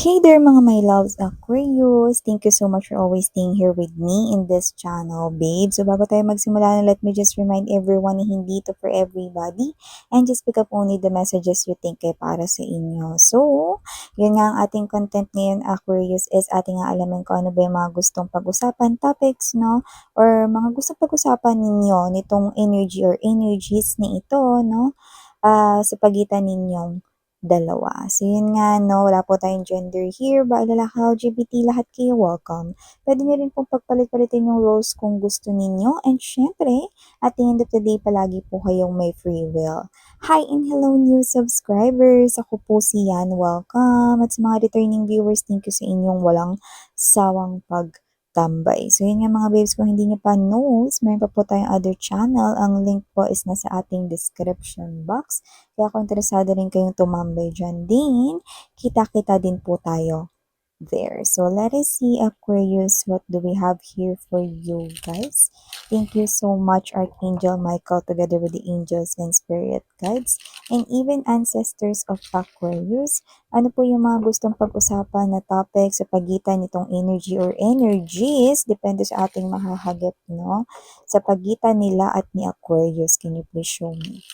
Hey there mga my loves Aquarius! Thank you so much for always staying here with me in this channel, babe. So bago tayo magsimula na, let me just remind everyone na hindi to for everybody and just pick up only the messages you think ay para sa inyo. So, yun nga ang ating content ngayon, Aquarius, is ating aalamin kung ano ba yung mga gustong pag-usapan topics, no? Or mga gustong pag-usapan ninyo nitong energy or energies ni ito, no? Sa pagitan ninyong dalawa. So, yun nga, no, wala po tayong gender here, ba, lalaki, LGBT, lahat kayo welcome. Pwede nyo rin pong pagpalit-palitin yung roles kung gusto ninyo. And syempre, at the end of the day, palagi po kayong may free will. Hi and hello new subscribers! Ako po si Yan, welcome. At sa mga returning viewers, thank you sa inyong walang sawang tambay. So, yun nga mga babes, kung hindi nyo pa knows, meron pa po tayong other channel. Ang link po is nasa ating description box. Kaya kung interesado rin kayong tumambay dyan din, kita-kita din po tayo there. So, let us see, Aquarius, what do we have here for you guys? Thank you so much, Archangel Michael, together with the angels and spirit guides, and even ancestors of Aquarius. Ano po yung mga gustong pag-usapan na topic sa pagitan nitong energy or energies, depende sa ating mahahagip, no? Sa pagitan nila at ni Aquarius, can you please show me?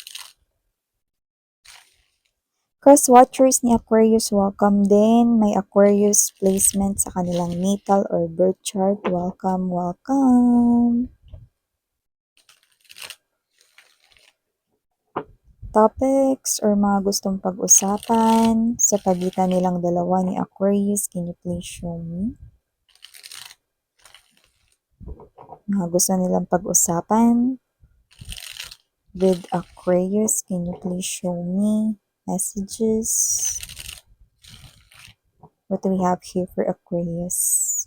Cross-watchers ni Aquarius, welcome din. May Aquarius placement sa kanilang natal or birth chart. Welcome, welcome. Topics or mga gustong pag-usapan sa pagitan nilang dalawa ni Aquarius, can you please show me? Mga gusto nilang pag-usapan with Aquarius, can you please show me messages? What do we have here for Aquarius?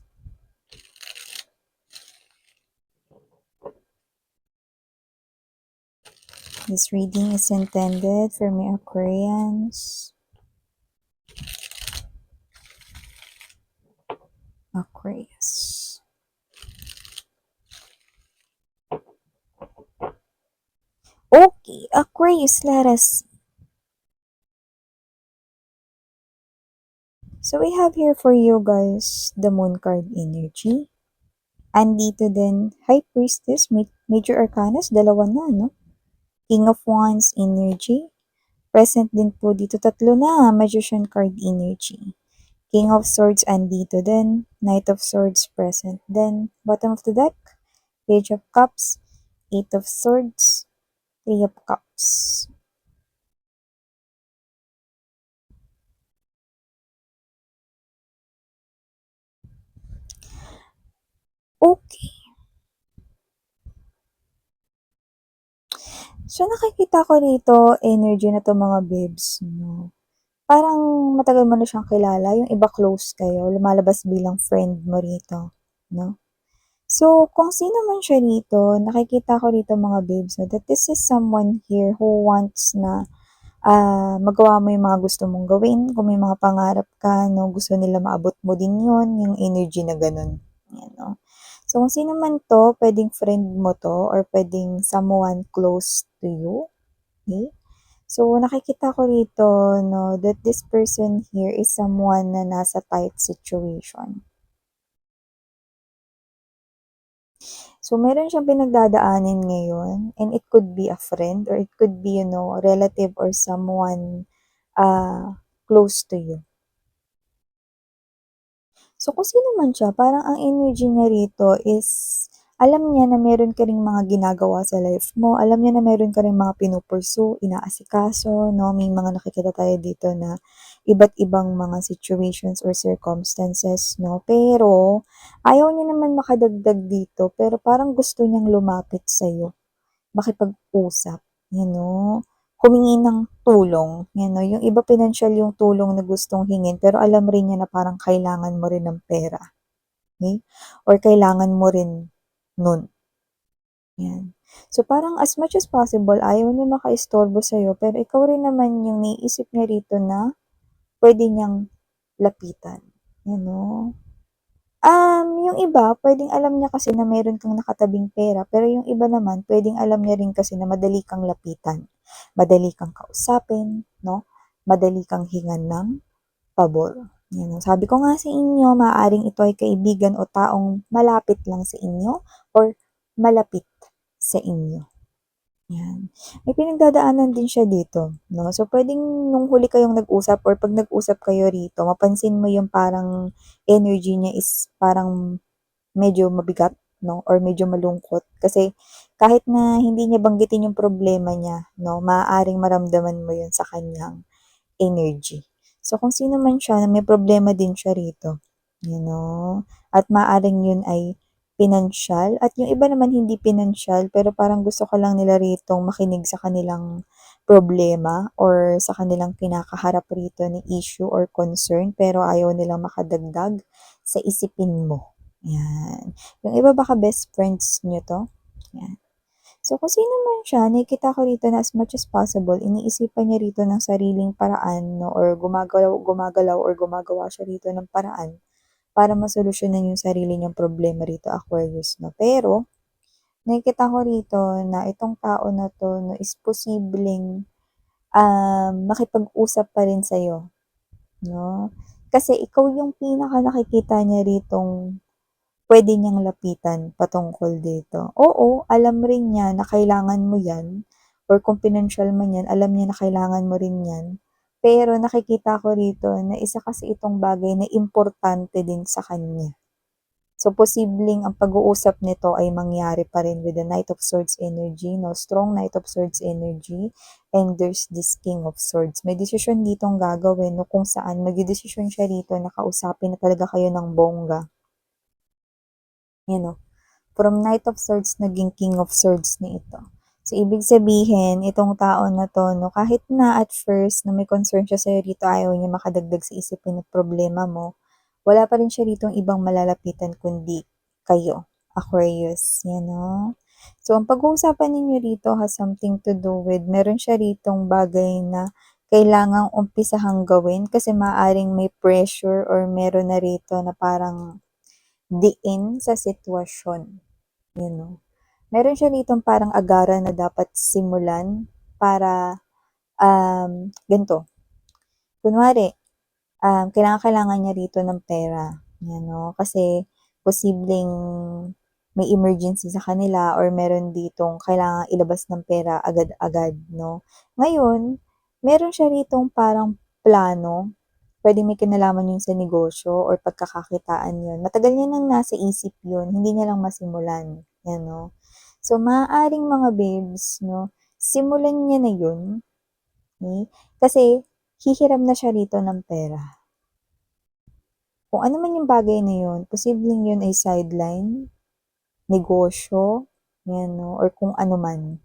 This reading is intended for my Aquarians. Aquarius. Okay, Aquarius, let us see. So we have here for you guys the Moon card energy. Andito din High Priestess, Major Arcanas, dalawa na, no? King of Wands energy. Present din po dito, tatlo na, Magician card energy. King of Swords andito din. Knight of Swords present din. Bottom of the deck, Page of Cups, Eight of Swords, Three of Cups. Okay. So, nakikita ko dito, energy na to mga babes, no? Parang matagal mo na siyang kilala, yung iba close kayo, lumalabas bilang friend mo rito, no? So, kung sino man siya rito, nakikita ko rito mga babes, no, that this is someone here who wants na magawa mo yung mga gusto mong gawin. Kung may mga pangarap ka, no, gusto nila maabot mo din yun, yung energy na ganun. Yan, no? So, kung sino man to, pwedeng friend mo to, or pwedeng someone close to you. Okay? So, nakikita ko rito, no, that this person here is someone na nasa tight situation. So, meron siyang pinagdadaanin ngayon, and it could be a friend, or it could be, you know, a relative or someone close to you. So, kung sino man siya, parang ang energy niya rito is, alam niya na meron ka ring mga ginagawa sa life mo. Alam niya na meron ka ring mga pinupursue, inaasikaso, no? May mga nakikita tayo dito na iba't ibang mga situations or circumstances, no? Pero, ayaw niya naman makadagdag dito, pero parang gusto niyang lumapit sa'yo, makipag-usap, you know? Humingi ng tulong, you know, yung iba financial yung tulong na gustong hingin, pero alam rin niya na parang kailangan mo rin ng pera, okay? Or kailangan mo rin nun. Yan. So, parang as much as possible, ayaw niya makaistorbo sa'yo, pero ikaw rin naman yung naiisip niya rito na pwede niyang lapitan, you know? Yung iba, pwedeng alam niya kasi na meron kang nakatabing pera, pero yung iba naman, pwedeng alam niya rin kasi na madali kang lapitan, madali kang kausapin, no? Madali kang hingan ng pabor, Yan, sabi ko nga sa inyo, maaaring ito ay kaibigan o taong malapit lang sa inyo or malapit sa inyo. Yan. May pinagdadaanan din siya dito, no? So, pwedeng nung huli kayong nag-usap or 'pag nag-usap kayo rito, mapansin mo yung parang energy niya is parang medyo mabigat, no? Or medyo malungkot. Kasi kahit na hindi niya banggitin yung problema niya, no? Maaaring maramdaman mo yun sa kanyang energy. So, kung sino man siya na may problema din siya rito, you know, at maaaring yun ay pinansyal at yung iba naman hindi pinansyal pero parang gusto ka lang nila ritong makinig sa kanilang problema or sa kanilang kinakaharap rito ni issue or concern pero ayaw nilang makadagdag sa isipin mo. Yan. Yung iba baka best friends nyo to. Yan. So, kung sino man siya, nakikita ko rito na as much as possible, iniisipan niya rito ng sariling paraan, no, or gumagalaw or gumagawa siya rito ng paraan para masolusyonan yung sarili niyang problema rito, Aquarius, no. Pero, nakikita ko rito na itong tao na to, no, is posibleng makipag-usap pa rin sa'yo, no. Kasi ikaw yung pinaka nakikita niya ritong puwede niyang lapitan patungkol dito. Oo, alam rin niya na kailangan mo 'yan or kung pinansyal man 'yan, alam niya na kailangan mo rin 'yan. Pero nakikita ko rito na isa kasi itong bagay na importante din sa kanya. So, posibleng ang pag-uusap nito ay mangyari pa rin with the Knight of Swords energy, no? Strong Knight of Swords energy, and there's this King of Swords. May desisyon ditong gagawin, no? Kung saan magdedesisyon siya rito na kausapin na talaga kayo ng bongga. You know, from Knight of Swords naging King of Swords na ito. So, ibig sabihin, itong tao na to, no, kahit na at first na may concern siya sa'yo dito, ayaw niya makadagdag sa isipin ng problema mo, wala pa rin siya rito ibang malalapitan kundi kayo, Aquarius, you know? So, ang pag-uusapan ninyo rito has something to do with, meron siya ritong bagay na kailangang umpisahang gawin kasi maaring may pressure or meron na rito na parang diin sa sitwasyon, you know. Meron siya ditong parang agaran na dapat simulan para, ganito, kunwari, kailangan niya rito ng pera, yan 'no, kasi posibleng may emergency sa kanila or meron ditong kailangang ilabas ng pera agad-agad 'no. Ngayon, meron siya ritong parang plano, puwedeng may kinalaman yun sa negosyo or pagkakakitaan yun. Matagal niya nang nasa isip yun, hindi niya lang masimulan, yan 'no. So, maaaring mga babes 'no, simulan niya na yun, okey, kasi hihiram na siya rito ng pera. Kung ano man yung bagay na yun, posibleng yun ay sideline, negosyo, 'yan 'no, or kung ano man,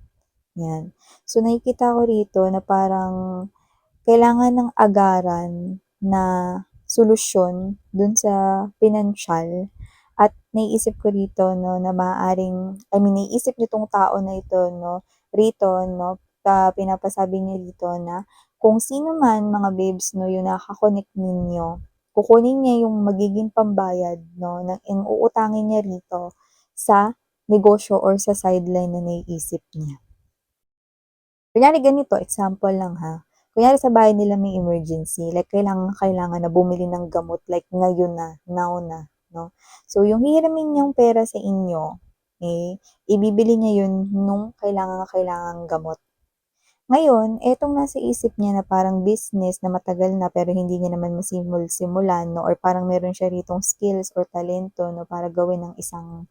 'yan. So, nakikita ko rito na parang kailangan ng agaran na solusyon dun sa pinansyal at naiisip ko rito 'no, na maaaring naiisip nitong tao na ito 'no, rito 'no, pinapasabi niya rito na kung sino man mga babes 'no, yung nakaka-connect ninyo, kukunin niya yung magiging pambayad 'no, ng uutangin niya rito sa negosyo or sa sideline na naiisip niya. Kunyari ganito, example lang ha. Kunyari sa bahay nila may emergency, like kailangan na bumili ng gamot like ngayon na, now na, no? So, yung hihiramin niyang pera sa inyo, ibibili niya yun nung kailangang gamot. Ngayon, etong nasa isip niya na parang business na matagal na pero hindi niya naman simulan, no? Or parang meron siya ritong skills or talento, no? Para gawin ng isang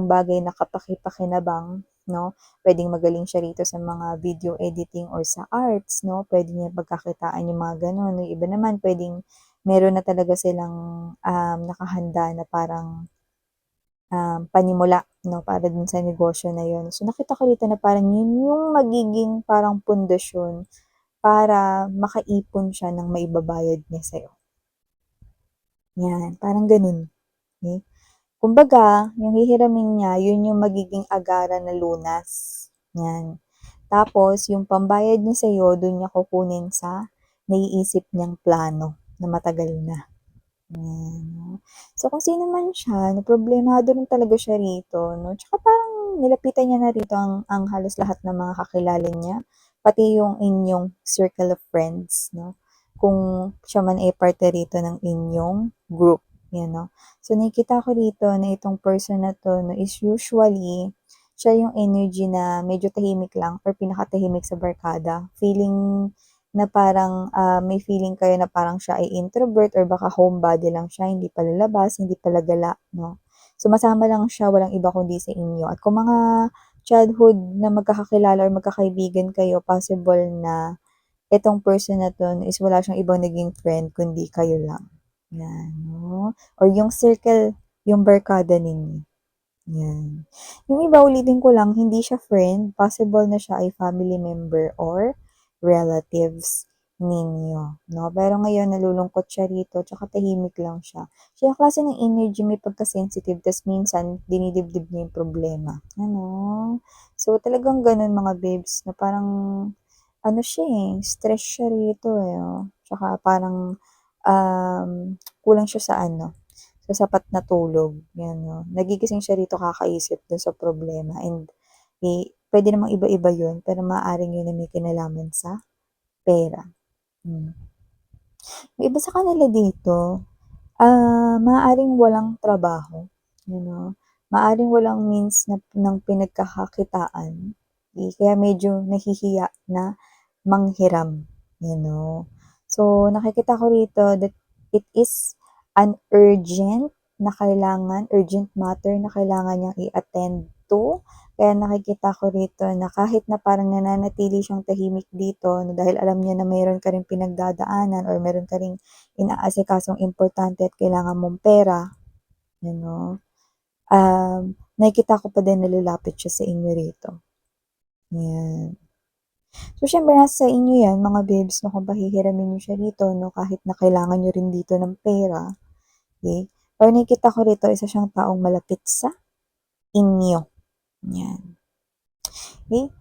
bagay na kapaki-pakinabang, no? Puwedeng magaling siya rito sa mga video editing or sa arts, no? Puwede niya pagkakitaan yung mga gano'n. Yung iba naman puwedeng meron na talaga silang, nakahanda na parang, panimula, no, para dun sa negosyo na yun. So, nakita ko dito na parang yun yung magiging parang pundasyon para makaipon siya ng maibabayad niya sa'yo. Yan, parang ganun, okey. Kumbaga, yung hihiramin niya, yun yung magiging agaran na lunas, yan. Tapos yung pambayad niya sa'yo, dun niya kukunin sa naiisip niyang plano na matagal na, yan 'no. So, kung sino man siya, na problemado rin talaga siya rito 'no, tsaka parang nilapitan niya na rito ang halos lahat ng mga kakilala niya, pati yung inyong circle of friends 'no. kung siya man ay parte rito ng inyong group, yan 'no. So nakikita ko dito na itong person na 'to 'no is usually siya yung energy na medyo tahimik lang or pinakatahimik sa barkada. Feeling na parang, may feeling kayo na parang siya ay introvert or baka homebody lang siya, hindi pa lalabas, hindi pala gala 'no. Sumasama lang siya, walang iba kundi sa inyo at kung mga childhood na magkakakilala or magkakaibigan kayo, possible na itong person na 'to is wala siyang ibang naging friend kundi kayo lang, 'yan 'no, or yung circle, yung barkada ninyo, 'yan. Yung iba ulitin ko lang, hindi siya friend, possible na siya ay family member or relatives ninyo 'no. Pero ngayon nalulungkot siya rito tsaka tahimik lang siya. Siya yung klase ng energy may pagka-sensitive ta's minsan dinidibdib niya yung problema, ano. So talagang gano'n mga babes na parang ano siya, stress siya rito, tsaka parang, um, kulang siya sa ano, sa sapat na tulog, 'yan 'no. Nagigising siya rito kakaisip dun sa problema and, puwede namang iba-iba yun, pero maaaring yun ay may kinalaman sa pera, hmm. Yung iba sa kanila dito, maaaring walang trabaho, you know, maaaring walang means na ng pinagkakakitaan, kaya medyo nahihiya na manghiram, you know. So, nakikita ko rito that it is an urgent matter na kailangan niyang i-attend to. Kaya nakikita ko rito na kahit na parang nananatili siyang tahimik dito na dahil alam niya na meron ka ring pinagdadaanan or meron ka ring inaasikasong importante at kailangan mong pera, you know, nakikita ko pa din na lalapit siya sa inyo rito, 'yan. So, siyempre nasa sa inyo 'yan mga babes 'no, kung pahihiramin niyo siya rito 'no, kahit na kailangan niyo rin dito ng pera, okey. Pero nakikita ko rito isa siyang taong malapit sa inyo, 'yan. Okey,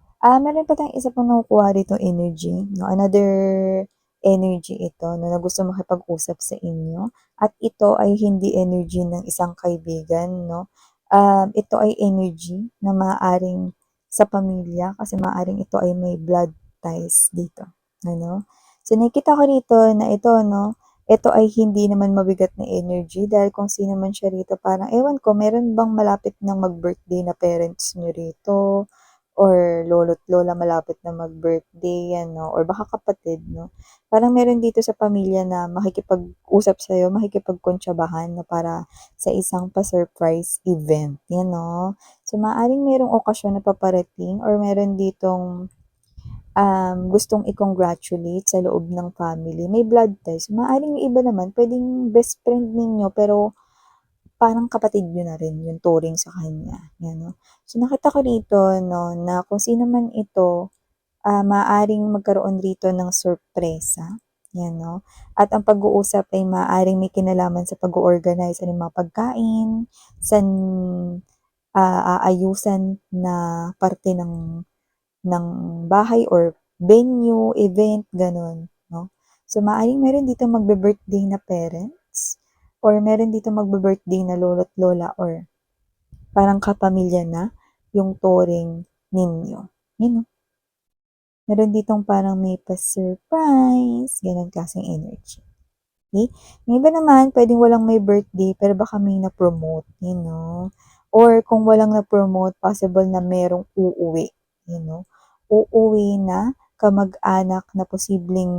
meron pa tayong isa pang nakukuha ditong energy 'no, another energy ito 'no, na gustong makipag-usap sa inyo at ito ay hindi energy ng isang kaibigan 'no. Ito ay energy na maaaring sa pamilya kasi maaaring ito ay may blood ties dito, ano. So nakikita ko rito na ito 'no, ito ay hindi naman mabigat na energy dahil kung sino man siya rito parang ewan ko meron bang malapit ng mag-birthday na parents niyo rito or lolo't lola malapit na mag-birthday ano or baka kapatid 'no. Parang meron dito sa pamilya na makikipag-usap sa'yo, makikipagkuntsabahan na para sa isang pa-surprise event, 'yan 'no. So, maaaring merong okasyon na paparating or meron ditong, gustong i-congratulate sa loob ng family, may blood ties. Maaaring yung iba naman puwedeng best friend ninyo pero parang kapatid niyo na rin yung turing sa kanya, 'yan 'no. So, nakita ko rito 'no, na kung sino man ito, maaaring magkaroon rito ng sorpresa, 'yan 'no. At ang pag-uusap ay maaaring may kinalaman sa pag-o-organize ng mga pagkain, san aayusan na parte ng bahay or venue, event, gano'n 'no. So, maaaring meron ditong magbi-birthday na parents or meron ditong magbi-birthday na lolo't lola or parang kapamilya na yung turing ninyo, yun 'no. Meron ditong parang may pa-surprise, gano'ng klaseng energy, okey. Yung iba naman puwedeng walang may birthday pero baka may na-promote, you know, or kung walang na-promote possible na merong uuwi, you know. Uuwi na kamag-anak na posibleng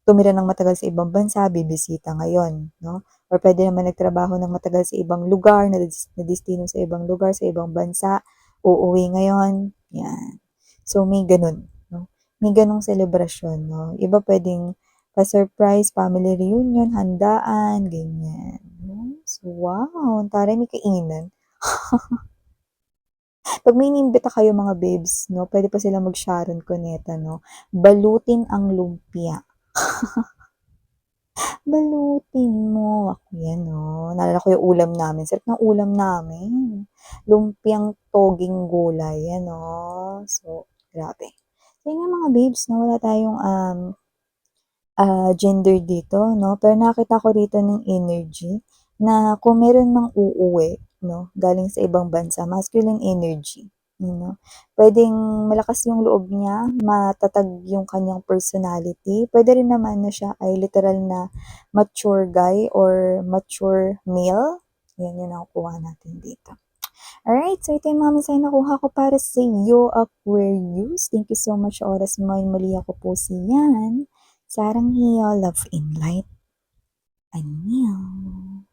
tumira ng matagal sa ibang bansa, bibisita ngayon 'no, or puwede naman nagtrabaho ng matagal sa ibang lugar, nadestino sa ibang lugar, sa ibang bansa, uuwi ngayon, 'yan. So, may gano'n 'no, may gano'ng selebrasyon 'no. Iba puwedeng pa-surprise, family reunion, handaan, ganyan 'no. So, wow, ang taray may kainan. 'Pag may inimbita kayo mga babes 'no, puwede pa silang mag-Sharon Cuneta 'no, balutin ang lumpia. Balutin mo, ako 'yan 'no, naalala ko yung ulam namin, sarap ng ulam namin. Lumpiang toging gulay 'yan 'no, so grabe. So yun nga mga babes 'no, wala tayong, gender dito 'no, pero nakita ko rito ng energy na kung meron mang uuwi 'no, galing sa ibang bansa, masculine energy. you know. Puwedeng malakas yung loob niya, matatag yung kanyang personality. Puwede rin naman na siya ay literal na mature guy or mature male. Yan yung nakukuha natin dito. Alright, so ito yung mga mensahe na nakuha ko para sa iyo, Aquarius. Thank you so much sa oras mo. Muli ako po si Yan. Sarang Hiya, Love in Light. Annyeong.